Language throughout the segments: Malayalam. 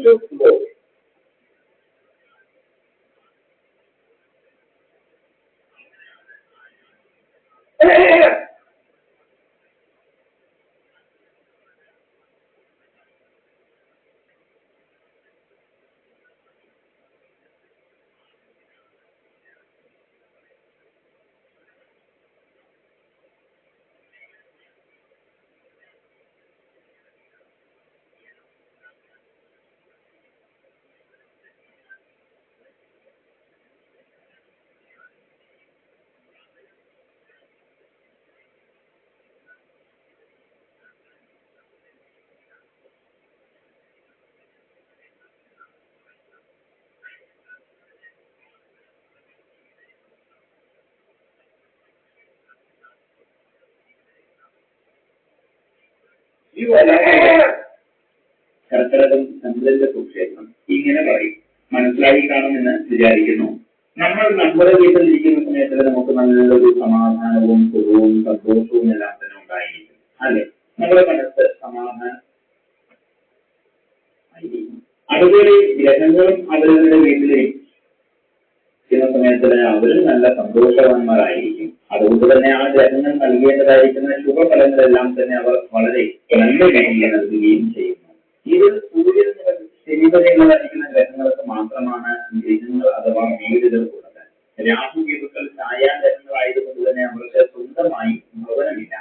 to flow. കർക്കടകം ചന്ദ്രന്റെ സുക്ഷേത്രം ഇങ്ങനെ പറയും. മനസ്സിലായി കാണുമെന്ന് വിചാരിക്കുന്നു. നമ്മൾ നമ്മുടെ വീട്ടിലിരിക്കുന്ന സമയത്ത് നമുക്ക് നല്ലൊരു സമാധാനവും സുഖവും സന്തോഷവും എല്ലാം തന്നെ ഉണ്ടായിരിക്കും, അല്ലെ? നമ്മുടെ മനസ്സ് സമാധാനം ആയിരിക്കും. അതുപോലെ ഗ്രഹങ്ങളും അവരവരുടെ വീട്ടിലിരിക്കുന്ന സമയത്ത് അവരും നല്ല സന്തോഷവാന്മാരായിരിക്കും. അതുകൊണ്ട് തന്നെ ആ ഗ്രഹങ്ങൾ നൽകേണ്ടതായിരിക്കുന്ന ശുഭഫലങ്ങളെല്ലാം തന്നെ അവർ വളരെ നല്ല രീതിയിൽ നൽകുകയും ചെയ്യുന്നു. ഇത് സൂര്യൻ ശനി വരെയുള്ളതായിരിക്കുന്ന ഗ്രഹങ്ങൾക്ക് മാത്രമാണ് ഗ്രഹങ്ങൾ അഥവാ വീടുകൾ ഉള്ളത്. രാഹു കേതുക്കൾ ഛായാഗ്രഹങ്ങളായതുകൊണ്ട് തന്നെ അവർക്ക് സ്വന്തമായി ഭവനമില്ല.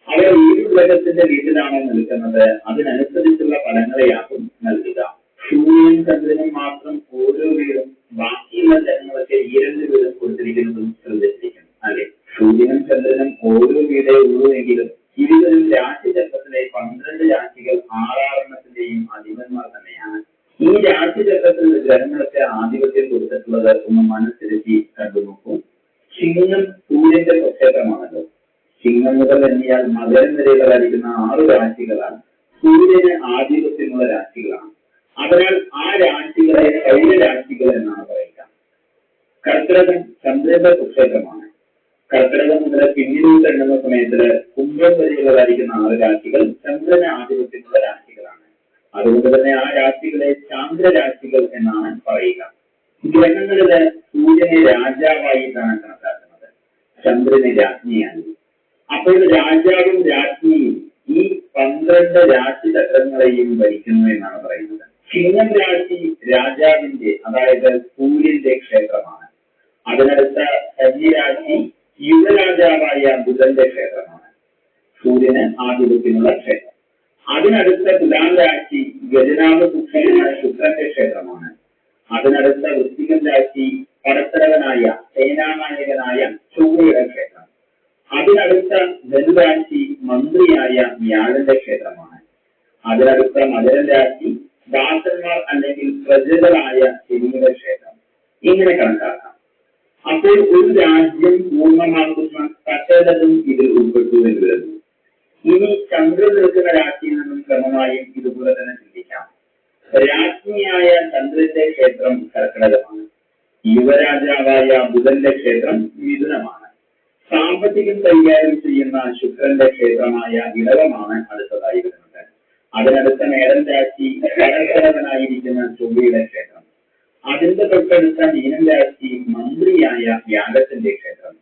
അവർ ഏത് ഗ്രഹത്തിന്റെ വീട്ടിലാണോ നിൽക്കുന്നത് അതിനനുസരിച്ചുള്ള ഫലങ്ങളെയാകും നൽകുക. സൂര്യൻ ചന്ദ്രനും മാത്രം ഓരോ വീടും ബാക്കിയുള്ള ഗ്രഹങ്ങളൊക്കെ 2 വീടും കൊടുത്തിരിക്കുന്നതും ശ്രദ്ധിച്ചിരിക്കും, അല്ലെ? സൂര്യനും ചന്ദ്രനും ഓരോ വീടേ ഉള്ളൂ എങ്കിലും ഇരുവരും രാശിചക്രത്തിലെ 12 രാശികൾ 6 അധിപന്മാർ തന്നെയാണ്. ഈ രാശിചക്രത്തിൽ ഗ്രഹങ്ങളൊക്കെ ആധിപത്യം കൊടുത്തിട്ടുള്ളത് ഒന്ന് മനസ്സിലെത്തി കണ്ടു നോക്കൂ. ചിങ്ങം സൂര്യന്റെ സ്വക്ഷേത്രമാണല്ലോ. ചിങ്ങം മുതൽ എണ്ണിയാൽ മകരം വരെയുള്ളതായിരിക്കുന്ന 6 രാശികളാണ് സൂര്യന് ആധിപത്യമുള്ള രാശികളാണ്. അതിനാൽ ആ രാശികളെ ശൈലരാശികൾ എന്നാണ് പറയുക. കർക്കിടകം ചന്ദ്രന്റെ സ്വക്ഷേത്രമാണ്. കർക്കിടകം മുതൽ പിന്നിലോട്ട് എണ്ണുന്ന സമയത്ത് കുംഭം വരെയുള്ളതായിരിക്കുന്ന 6 രാശികൾ ചന്ദ്രന് ആധിപത്യമുള്ള രാശികളാണ്. അതുകൊണ്ട് തന്നെ ആ രാശികളെ ചാന്ദ്രരാശികൾ എന്നാണ് പറയുക. ഗ്രഹങ്ങളില് സൂര്യനെ രാജാവായിട്ടാണ് കണക്കാക്കുന്നത്, ചന്ദ്രന് രാജ്ഞിയാണ്. അപ്പോൾ രാജാവും രാജ്ഞിയും ഈ 12 രാശിചക്രങ്ങളെയും ഭരിക്കുന്നു എന്നാണ് പറയുന്നത്. ചിങ്ങം രാശി രാജാവിന്റെ, അതായത് സൂര്യന്റെ ക്ഷേത്രമാണ്. അതിനടുത്ത കന്യരാശി യുവരാജാവായ ബുധന്റെ ക്ഷേത്രമാണ്, സൂര്യന് ആധിപത്യമുള്ള ക്ഷേത്രം. അതിനടുത്ത തുലാം രാശി ഗജനാഭ ശുക്രന്റെ ക്ഷേത്രമാണ്. അതിനടുത്ത വൃശ്ചികം രാശി പടത്തലവനായ സേനാനായകനായ ചൊവ്വയുടെ ക്ഷേത്രം. അതിനടുത്ത ധനുരാശി മന്ത്രിയായ വ്യാഴന്റെ ക്ഷേത്രമാണ്. അതിനടുത്ത മകരം രാശി ദാസന്മാർ അല്ലെങ്കിൽ പ്രജകളായ ശനിയുടെ ക്ഷേത്രം. ഇങ്ങനെ കണക്കാക്കാം. അപ്പോൾ ഒരു രാജ്യം പൂർണ്ണമാക്കുന്ന സകലതും ഇതിൽ ഉൾപ്പെട്ടു എന്ന് വരുന്നു. ഇനി ചന്ദ്രൻ നിൽക്കുന്ന രാശിയിൽ നിന്നും ക്രമമായും ഇതുപോലെ തന്നെ ചിന്തിക്കാം. രാജ്ഞിയായ ചന്ദ്രന്റെ ക്ഷേത്രം കർക്കിടകമാണ്. യുവരാജാവായ ബുധന്റെ ക്ഷേത്രം മിഥുനമാണ്. സാമ്പത്തികം കൈകാര്യം ചെയ്യുന്ന ശുക്രന്റെ ക്ഷേത്രമായ ഇടവമാണ് അടുത്തതായി വരുന്നത്. അതിനടുത്ത മേടൻ രാശി പടത്തലവനായിരിക്കുന്ന ചൊവ്വയുടെ ക്ഷേത്രം. അതിന്റെ തൊട്ടടുത്ത മീനം രാശി മന്ത്രിയായ വ്യാഴത്തിന്റെ ക്ഷേത്രം.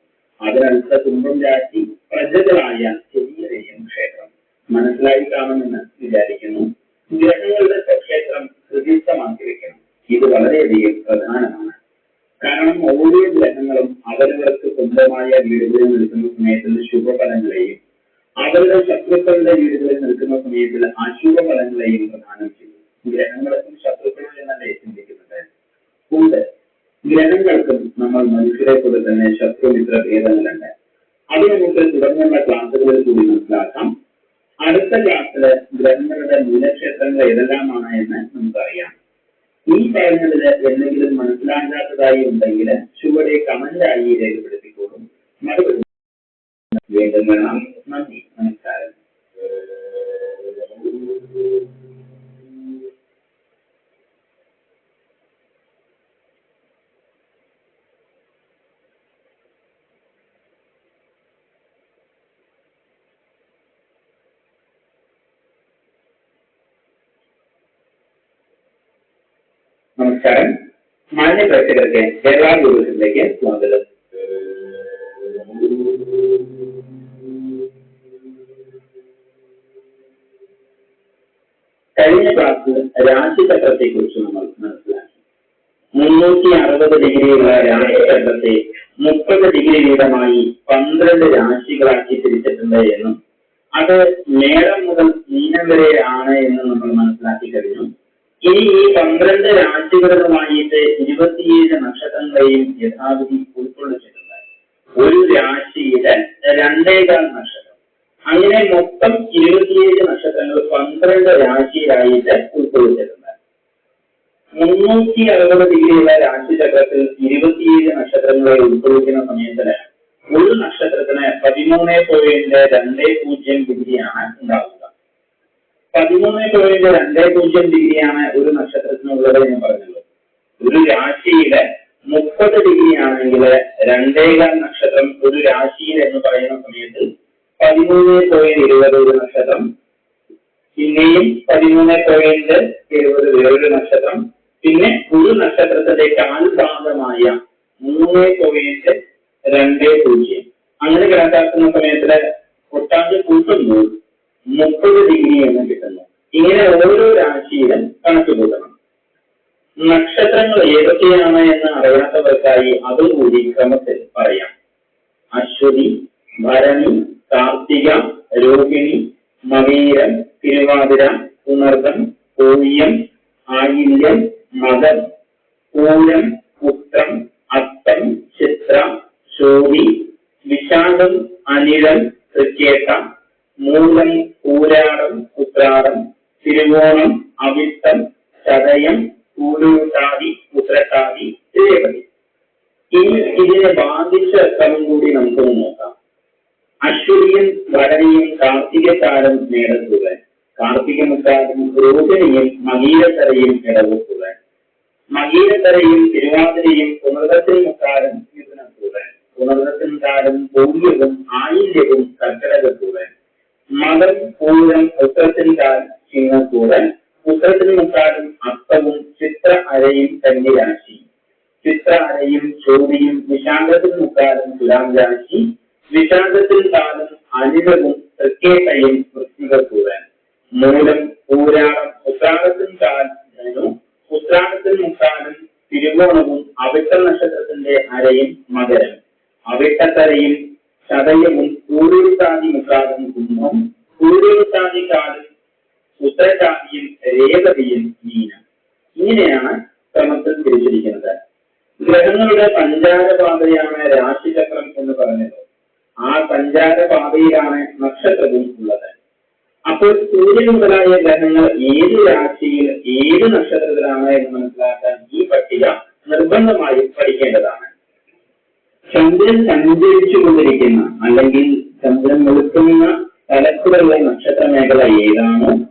അതിനടുത്ത കുംഭം രാശി പ്രജകളായ ശനിയുടെയും ക്ഷേത്രം. മനസ്സിലായി കാണുമെന്ന് വിചാരിക്കുന്നു. ഗ്രഹങ്ങളുടെ സ്വക്ഷേത്രം ഹൃദയസ്ഥമാക്കി വെക്കണം. ഇത് വളരെയധികം പ്രധാനമാണ്. കാരണം ഓരോ ഗ്രഹങ്ങളും അവരവർക്ക് സ്വന്തമായ വീടുകളിൽ നിൽക്കുന്ന സമയത്തിൽ ശുഭഫലങ്ങളെയും അവരുടെ ശത്രുക്കളുടെ വീടുകളിൽ നിൽക്കുന്ന സമയത്തിൽ അശുഭഫലങ്ങളെയും പ്രദാനം ചെയ്യും. ഗ്രഹങ്ങൾക്കും ശത്രുക്കളും എന്നല്ലേ ചിന്തിക്കുന്നത്? ഉണ്ട്. ഗ്രഹങ്ങൾക്കും നമ്മൾ മനുഷ്യരെ പോലെ തന്നെ ശത്രുമിത്ര ഭേദങ്ങളുണ്ട്. അത് നമുക്ക് തുടർന്നുള്ള ക്ലാസ്സുകളിൽ കൂടി മനസ്സിലാക്കാം. അടുത്ത ക്ലാസ്സില് ഗ്രഹങ്ങളുടെ മൂലക്ഷേത്രങ്ങൾ ഏതെല്ലാമാണ് എന്ന് നമുക്കറിയാം. ഈ പറഞ്ഞതില് എന്തെങ്കിലും മനസ്സിലാകാത്തതായി ഉണ്ടെങ്കിൽ ചുവടെ കമന്റായി രേഖപ്പെടുത്തിക്കോളും. മറുപടി വീണ്ടും കാണാം. നന്ദി, നമസ്കാരം. നമസ്കാരം. മാന്യ പ്രേക്ഷകർക്ക് കേരള ഗുരുസിലേക്ക് സ്വാഗതം. കഴിഞ്ഞ ക്ലാസ്സിൽ രാശിചക്രത്തെ കുറിച്ച് നമ്മൾ മനസ്സിലാക്കി. 360 ഡിഗ്രിയുള്ള രാശിചക്രത്തെ 30 ഡിഗ്രി വീതമായി 12 രാശികളാക്കി തിരിച്ചിട്ടുണ്ട് എന്നും അത് മേടം മുതൽ മീനം വരെ ആണ് എന്ന് നമ്മൾ മനസ്സിലാക്കി കഴിഞ്ഞു. ഇനി ഈ 12 രാശികളുമായിട്ട് 27 നക്ഷത്രങ്ങളെയും യഥാവിധി ഉൾക്കൊള്ളിച്ചിട്ടുണ്ട്. ഒരു രാശിയിലെ 2.25 നക്ഷത്രം, അങ്ങനെ മൊത്തം 27 നക്ഷത്രങ്ങൾ 12 രാശിയിലായിട്ട് ഉൾക്കൊള്ളിച്ചിട്ടുണ്ട്. 360 ഡിഗ്രിയുള്ള രാശിചക്രത്തിൽ 27 നക്ഷത്രങ്ങളെ ഉൾക്കൊള്ളിക്കുന്ന സമയത്തിന് ഒരു നക്ഷത്രത്തിന് 13.20 ഡിഗ്രിയാണ് ഉണ്ടാവുക. 13.20 ഡിഗ്രിയാണ് ഒരു നക്ഷത്രത്തിനുള്ളത് എന്ന് പറഞ്ഞത്. ഒരു രാശിയിലെ 30 ഡിഗ്രി ആണെങ്കിൽ 2.25 നക്ഷത്രം ഒരു രാശിയിൽ എന്ന് പറയുന്ന സമയത്ത് 13.20 ഒരു നക്ഷത്രം, പിന്നെയും 13.20 വേറൊരു നക്ഷത്രം, പിന്നെ ഒരു നക്ഷത്രത്തിന്റെ കാൽഭാഗമായ 3.20 അങ്ങനെ കണക്കാക്കുന്ന സമയത്ത് ഒട്ടാകെ കൂട്ടുമ്പോൾ 30 ഡിഗ്രി എന്ന് കിട്ടുന്നു. ഇങ്ങനെ ഓരോ രാശിയിലും കണക്ക് കൂട്ടണം. നക്ഷത്രങ്ങൾ ഏതൊക്കെയാണ് എന്ന് അറിയാത്തവർക്കായി അതുകൂടി ക്രമത്തിൽ പറയാം. അശ്വതി, ഭരണി, കാർത്തിക, രോഹിണി, മകീരം, തിരുവാതിര, പുണർദം, പൂയം, ആയില്യം, മകം, പൂരം, ഉത്രം, അത്തം, ചിത്ര, ചോതി, വിശാഖം, അനിഴം, തൃക്കേട്ട, മൂലം, പൂരാടം, ഉത്രാടം, തിരുവോണം, അവിട്ടം, ചതയം, പൂരൂട്ടാതി, ഉത്രട്ടാതി, രേവതി. ഇനി ഇതിനെ ബാധിച്ച ക്രമം കൂടി നമുക്ക് നോക്കാം. അശ്വതിയും ഭരണിയും കാർത്തികക്കാരും മേടത്തുകാൻ, കാർത്തികമുക്കാരും രോഹിണിയും മകീരത്തരയും ഇടവത്തുകാൻ, മകീരത്തരയും തിരുവാതിരയും പുണർദത്തിൻകാരും മിഥുനത്തുകാൻ, പുണർദത്തിൻകാരും പൂര്യവും ആയില്യവും കർക്കിടകത്തുകാൻ, മകം, പൂരം, ഉത്രത്തിൻകാർ ചിങ്ങക്കൂടൻ, ഉത്രത്തിൻമുക്കാരും അത്തവും, ചിത്ര അരയും കന്നിരാശി, ചിത്ര അരയും ചോതിയും വിശാഖത്തിൻമുക്കാരും തുലാം രാശി, വിശാഖത്തിൻകാരും അനിഴവും തൃക്കേട്ടയും വൃശ്ചികക്കൂടൻ, മൂലം, പൂരാടം, ഉത്രാടത്തിൻകാൽ ധനു, ഉത്രാടത്തിൻമുക്കാരും തിരുവോണവും അവിട്ട നക്ഷത്രത്തിന്റെ അരയും മകരം, അവിട്ടത്തരയും ചതയവും പൂരൂട്ടാതി മുക്കാലും കുംഭം, പൂരൂട്ടാതിക്കാലും ഉത്തരട്ടാതിയും രേവതിയും മീനം. ഇങ്ങനെയാണ് ക്രമത്തിൽ തിരിച്ചിരിക്കുന്നത്. ഗ്രഹങ്ങളുടെ സഞ്ചാരപാതയാണ് രാശിചക്രം എന്ന് പറഞ്ഞത്. ആ സഞ്ചാരപാതയിലാണ് നക്ഷത്രവും ഉള്ളത്. അപ്പോൾ സൂര്യൻ മുതലായ ഗ്രഹങ്ങൾ ഏത് രാശിയിൽ ഏത് നക്ഷത്രത്തിലാണ് എന്ന് മനസ്സിലാക്കാൻ ഈ പട്ടിക നിർബന്ധമായും പഠിക്കേണ്ടതാണ്. ചന്ദ്രൻ സഞ്ചരിച്ചു കൊണ്ടിരിക്കുന്ന അല്ലെങ്കിൽ ചന്ദ്രൻ നിൽക്കുന്ന തലത്തിലുള്ള നക്ഷത്ര മേഖല ഏതാണോ